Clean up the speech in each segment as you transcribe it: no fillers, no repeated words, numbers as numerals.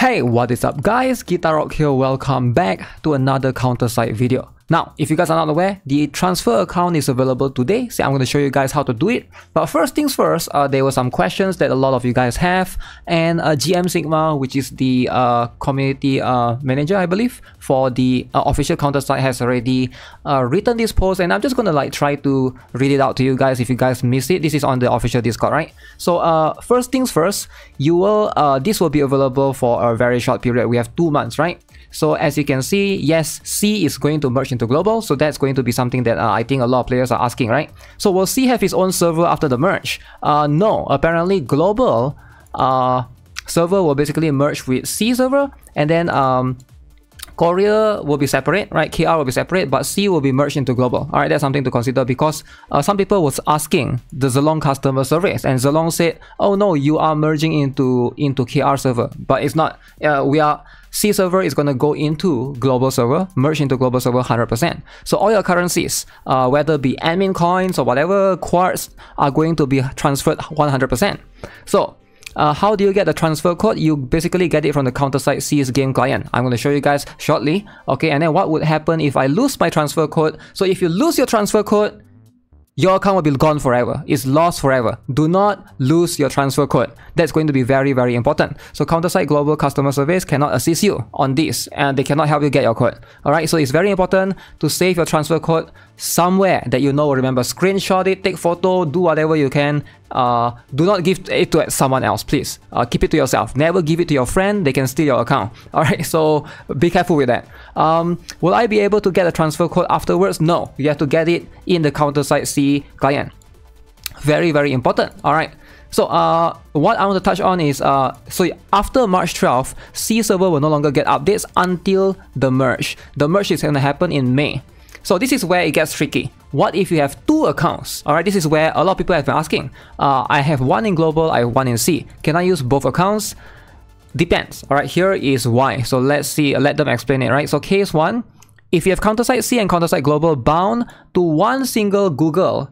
Hey, what is up guys? GuitarRock here, welcome back to another CounterSide video. Now, if you guys are not aware, the transfer account is available today, so I'm going to show you guys how to do it. But first things first, there were some questions that a lot of you guys have, and GM Sigma, which is the community manager, I believe, for the official CounterSide has already written this post, and I'm just going to try to read it out to you guys if you guys miss it. This is on the official Discord, right? So first things first, you will this will be available for a very short period. We have 2 months, right? So as you can see, yes, C is going to merge into global, so that's going to be something that I think a lot of players are asking, right? So will C have his own server after the merge? No, apparently global server will basically merge with C server, and then Korea will be separate, right? KR will be separate, but C will be merged into global. All right, that's something to consider because some people was asking the Zilong customer service, and Zilong said, "Oh no, you are merging into KR server," but it's not. C server is going to go into global server, merge into global server 100%. So all your currencies, whether it be admin coins or whatever, quartz, are going to be transferred 100%. So how do you get the transfer code? You basically get it from the CounterSide SEA's game client. I'm going to show you guys shortly. Okay, and then what would happen if I lose my transfer code? So if you lose your transfer code, your account will be gone forever. It's lost forever. Do not lose your transfer code. That's going to be very, very important. So CounterSide Global Customer Service cannot assist you on this, and they cannot help you get your code. Alright, so it's very important to save your transfer code somewhere that you know. Remember, screenshot it, take photo, do whatever you can. Do not give it to someone else, please. Keep it to yourself. Never give it to your friend. They can steal your account. Alright, so be careful with that. Will I be able to get a transfer code afterwards? No, you have to get it in the CounterSide SEA client. Very, very important. Alright, so what I want to touch on is so after March 12th, C server will no longer get updates until the merge. The merge is going to happen in May. So this is where it gets tricky. What if you have 2 accounts? Alright, this is where a lot of people have been asking. I have one in global, I have one in C. Can I use both accounts? Depends. Alright, here is why. So let's see, let them explain it, right? So case 1, if you have CounterSide C and CounterSide Global bound to one single Google,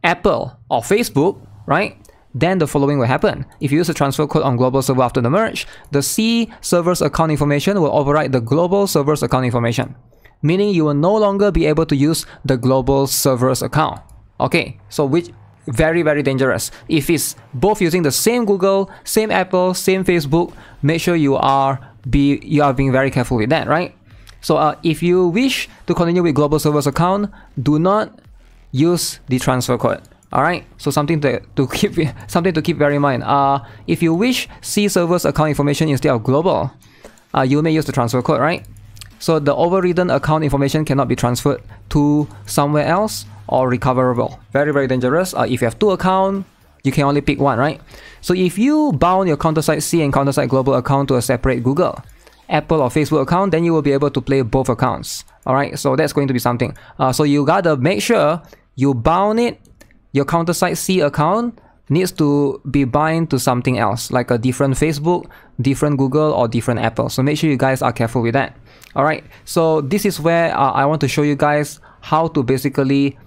Apple, or Facebook, right? Then the following will happen. If you use a transfer code on global server after the merge, the C server's account information will override the global server's account information, meaning you will no longer be able to use the global server's account. Okay, so which very, very dangerous. If it's both using the same Google, same Apple, same Facebook, make sure you are being very careful with that, right? So if you wish to continue with global server's account, do not use the transfer code. Alright, so something to keep very in mind. If you wish C server's account information instead of global, you may use the transfer code, right? So the overridden account information cannot be transferred to somewhere else or recoverable. Very, very dangerous. If you have 2 accounts, you can only pick one, right? So if you bound your CounterSide C and CounterSide Global account to a separate Google, Apple, or Facebook account, then you will be able to play both accounts. Alright, so that's going to be something. So you gotta make sure you bound it. Your CounterSide C account needs to be bind to something else, like a different Facebook, different Google, or different Apple. So make sure you guys are careful with that. Alright, so this is where I want to show you guys how to basically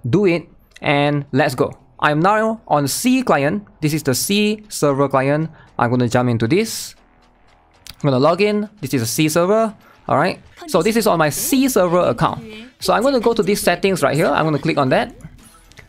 do it, and let's go. I'm now on C client. This is the C server client. I'm going to jump into this. I'm going to log in. This is a C server. Alright, so this is on my C server account. So I'm going to go to these settings right here. I'm going to click on that.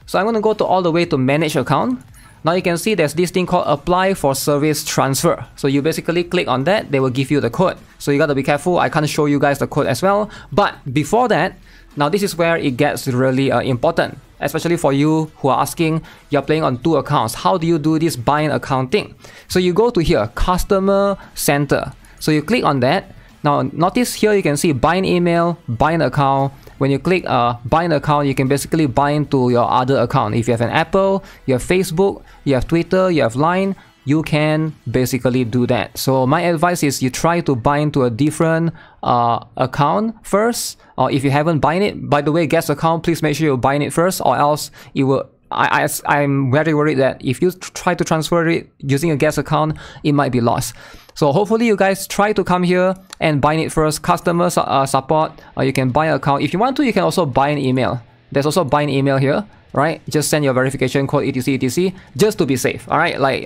So I'm going to go to all the way to manage account. Now you can see there's this thing called apply for service transfer. So you basically click on that, they will give you the code. So you got to be careful. I can't show you guys the code as well. But before that, now this is where it gets really important, especially for you who are asking, you're playing on 2 accounts. How do you do this bind account thing? So you go to here, customer center. So you click on that. Now notice here you can see bind email, bind account. When you click bind account, you can basically bind to your other account. If you have an Apple, you have Facebook, you have Twitter, you have Line, you can basically do that. So my advice is you try to bind to a different account first, or if you haven't bind it, by the way, guest account, please make sure you bind it first, or else it will. I'm very worried that if you try to transfer it using a guest account, it might be lost. So hopefully you guys try to come here and bind it first. Customer support, you can bind an account. If you want to, you can also bind email. There's also bind email here, right? Just send your verification code etc etc just to be safe. All right, like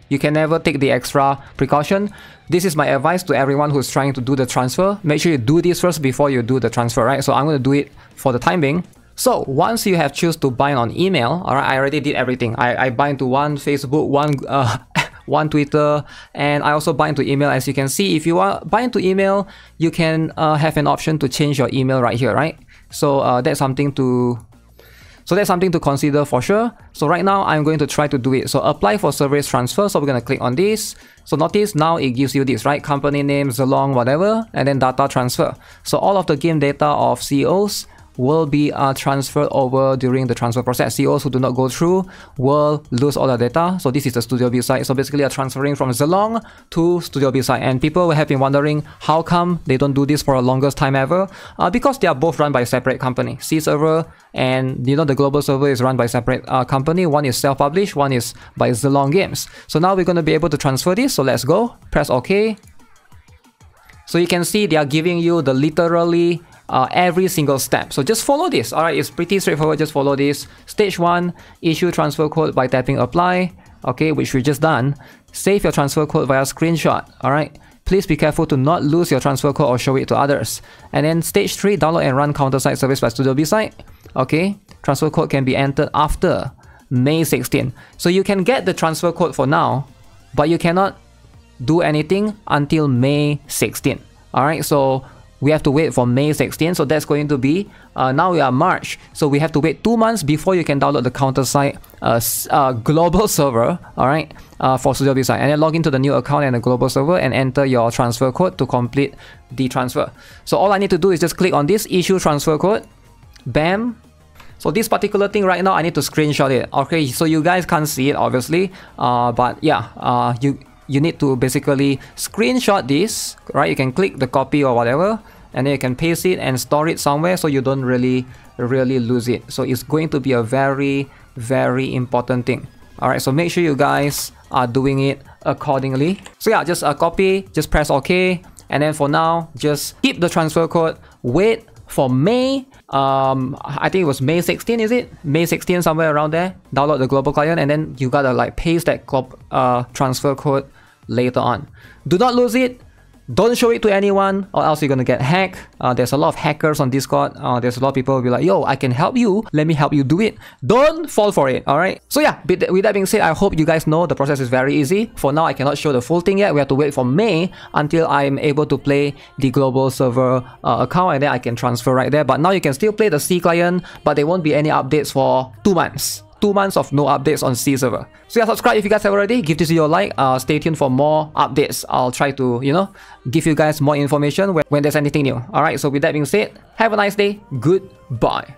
You can never take the extra precaution. This is my advice to everyone who's trying to do the transfer. Make sure you do this first before you do the transfer, right? So I'm going to do it for the time being. So once you have choose to bind on email, all right, I already did everything. I bind to one Facebook, one Twitter, and I also bind to email. As you can see, if you want bind to email, you can have an option to change your email right here, right? So that's something to consider for sure. So right now I'm going to try to do it. So apply for service transfer. So we're going to click on this. So notice now it gives you this, right? Company name, Zilong, whatever, and then data transfer. So all of the game data of CEOs will be transferred over during the transfer process. CEOs who do not go through will lose all the data. So this is the Studio B site. So basically are transferring from Zilong to Studio B site. And people have been wondering how come they don't do this for the longest time ever. Because they are both run by separate company. C server and the global server is run by separate company. One is self-published, one is by Zilong Games. So now we're going to be able to transfer this. So let's go. Press OK. So you can see they are giving you the literally every single step. So just follow this. All right, it's pretty straightforward. Just follow this. Stage 1, issue transfer code by tapping apply. Okay, which we just done. Save your transfer code via screenshot. All right. Please be careful to not lose your transfer code or show it to others. And then stage 3, download and run CounterSide service by Studio B site. Okay, transfer code can be entered after May 16. So you can get the transfer code for now, but you cannot do anything until May 16. All right, so we have to wait for May 16. So that's going to be, now we are March. So we have to wait 2 months before you can download the CounterSide global server, all right, for Studio B site. And then log into the new account and the global server and enter your transfer code to complete the transfer. So all I need to do is just click on this issue transfer code. Bam. So this particular thing right now, I need to screenshot it. Okay, so you guys can't see it obviously, but yeah, you need to basically screenshot this, right? You can click the copy or whatever, and then you can paste it and store it somewhere so you don't really lose it. So it's going to be a very, very important thing. All right, so make sure you guys are doing it accordingly. So yeah, just copy, just press OK, and then for now, just keep the transfer code, wait for May, I think it was May 16, is it? May 16, somewhere around there. Download the global client, and then you gotta like paste that transfer code later on. Do not lose it. Don't show it to anyone or else you're gonna get hacked. There's a lot of hackers on Discord. There's a lot of people who will be like, yo, I can help you. Let me help you do it. Don't fall for it, alright? So yeah, with that being said, I hope you guys know the process is very easy. For now, I cannot show the full thing yet. We have to wait for May until I'm able to play the global server account, and then I can transfer right there. But now you can still play the C client, but there won't be any updates for 2 months. 2 months of no updates on C server. So yeah, subscribe if you guys have already. Give this video a like. Stay tuned for more updates. I'll try to, give you guys more information when there's anything new. Alright, so with that being said, have a nice day. Goodbye.